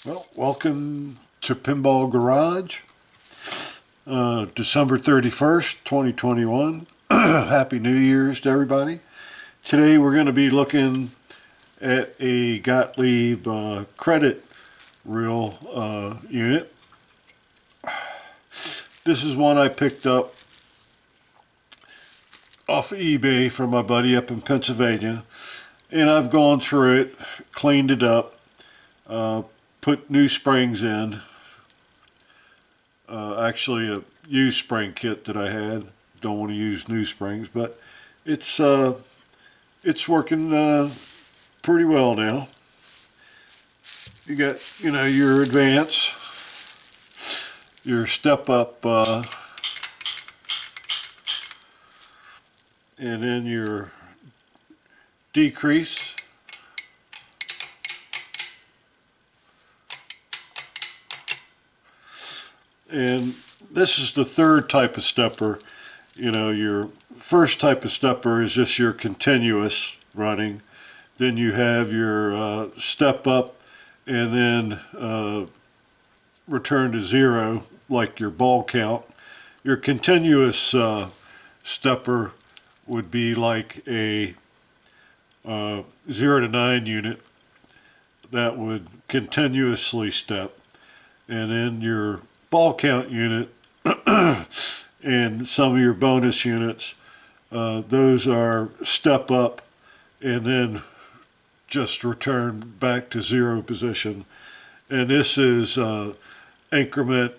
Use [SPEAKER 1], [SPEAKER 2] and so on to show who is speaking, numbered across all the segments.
[SPEAKER 1] Well, welcome to Pinball Garage, December 31st, 2021. Happy New Year's to everybody. Today we're going to be looking at a Gottlieb credit reel unit. This is one I picked up off of eBay from my buddy up in Pennsylvania, and I've gone through it, cleaned it up, put new springs in. Actually a used spring kit that I had. Don't want to use new springs, but it's working pretty well now. You got, your advance, your step up, and then your decrease. And this is the third type of stepper. Your first type of stepper is just your continuous running. Then you have your step up and then return to zero, like your ball count. Your continuous stepper would be like a 0 to 9 unit that would continuously step. And then your ball count unit and some of your bonus units, those are step up and then just return back to zero position. And this is increment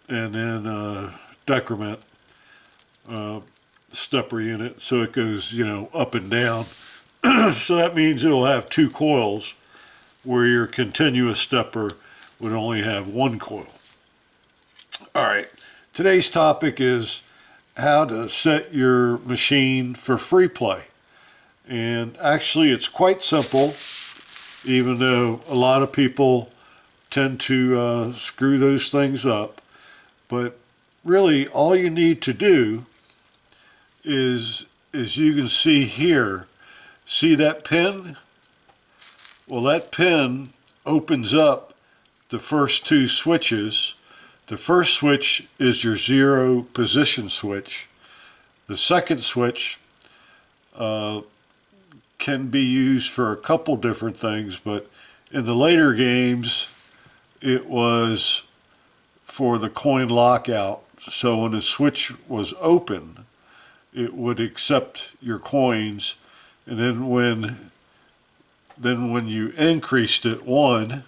[SPEAKER 1] and then decrement stepper unit, so it goes up and down. So that means it'll have two coils, where your continuous stepper would only have one coil. All right, today's topic is how to set your machine for free play. And actually it's quite simple, even though a lot of people tend to screw those things up. But really all you need to do is, as you can see here, see that pin? Well, that pin opens up the first two switches. The first switch is your zero position switch. The second switch can be used for a couple different things, but in the later games it was for the coin lockout. So when the switch was open, it would accept your coins, and then when you increased it one,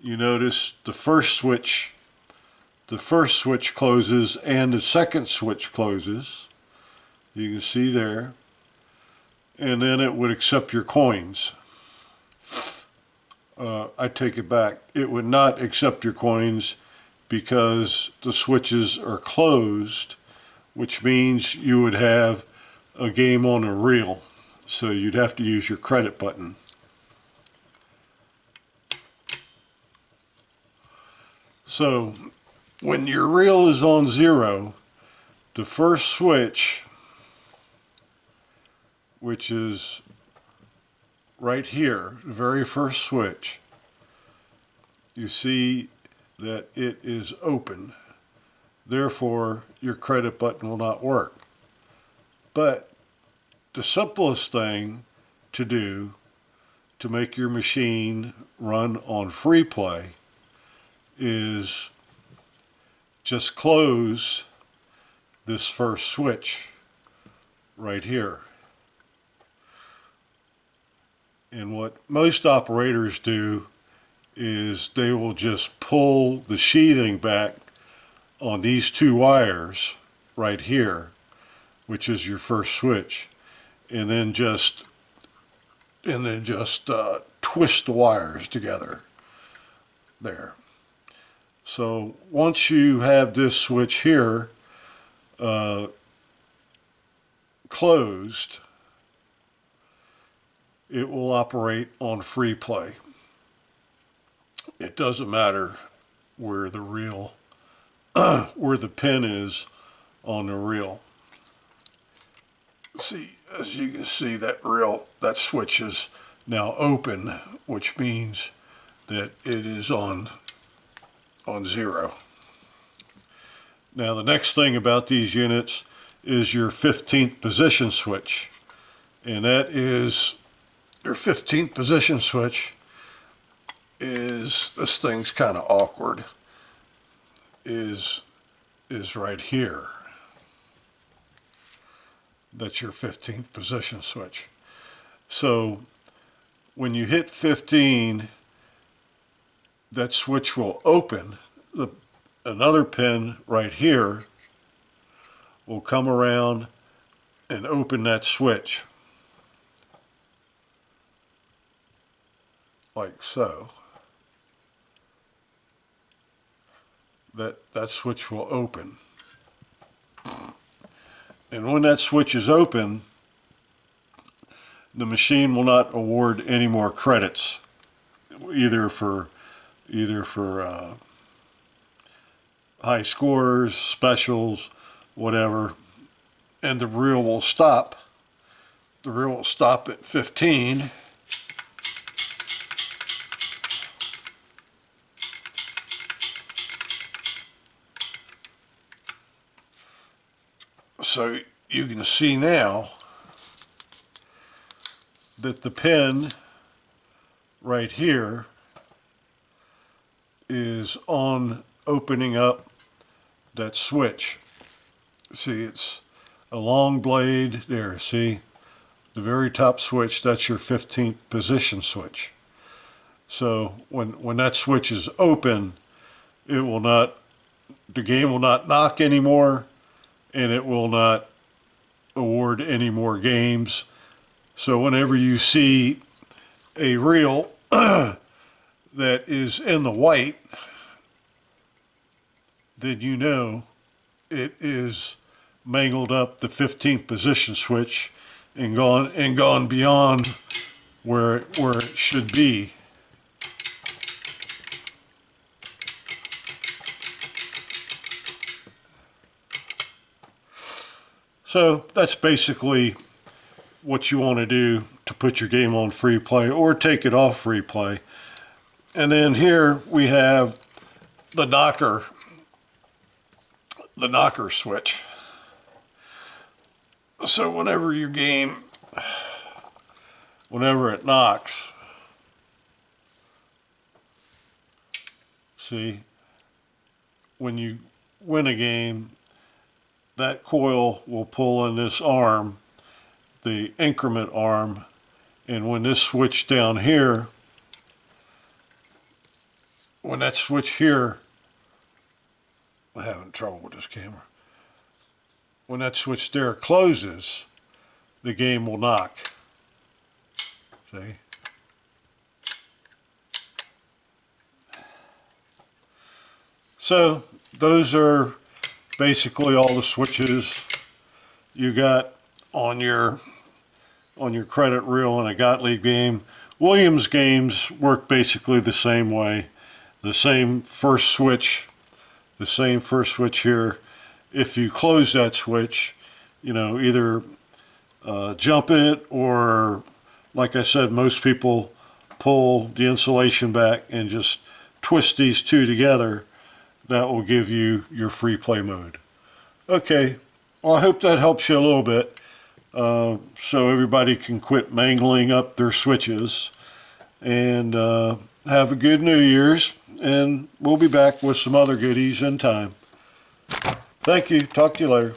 [SPEAKER 1] you notice the first switch closes and the second switch closes. You can see there. And then it would accept your coins. I take it back. It would not accept your coins because the switches are closed, which means you would have a game on a reel. So you'd have to use your credit button. So when your reel is on zero, the first switch, which is right here, the very first switch, you see that it is open. Therefore, your credit button will not work. But the simplest thing to do to make your machine run on free play is just close this first switch right here. And what most operators do is they will just pull the sheathing back on these two wires right here, which is your first switch, and then just twist the wires together there. So once you have this switch here closed, it will operate on free play. It doesn't matter where the reel, where the pin is on the reel. See, as you can see, that switch is now open, which means that it is on 0. Now the next thing about these units is your 15th position switch, and that is your 15th position switch is, this thing's kind of awkward, is right here. That's your 15th position switch. So when you hit 15, that switch will open. Another pin right here will come around and open that switch, like so. That switch will open. And when that switch is open, the machine will not award any more credits, either for high scores, specials, whatever, and the reel will stop. The reel will stop at 15. So you can see now that the pin right here is on opening up that switch. See, it's a long blade there. See, the very top switch, that's your 15th position switch. So when that switch is open, it will not, the game will not knock anymore, and it will not award any more games. So whenever you see a reel that is in the white, then you know it is mangled up the 15th position switch and gone beyond where it should be. So that's basically what you want to do to put your game on free play or take it off free play. And then here we have the knocker switch. So whenever your game, whenever it knocks, see, when you win a game, that coil will pull in this arm, the increment arm, and when this switch down here, when that switch here, I'm having trouble with this camera. When that switch there closes, the game will knock. See? So those are basically all the switches you got on your credit reel in a Gottlieb game. Williams games work basically the same way. The same first switch here. If you close that switch, you know, either jump it, or like I said, most people pull the insulation back and just twist these two together. That will give you your free play mode. Okay, well, I hope that helps you a little bit, so everybody can quit mangling up their switches. And have a good New Year's, and we'll be back with some other goodies in time. Thank you. Talk to you later.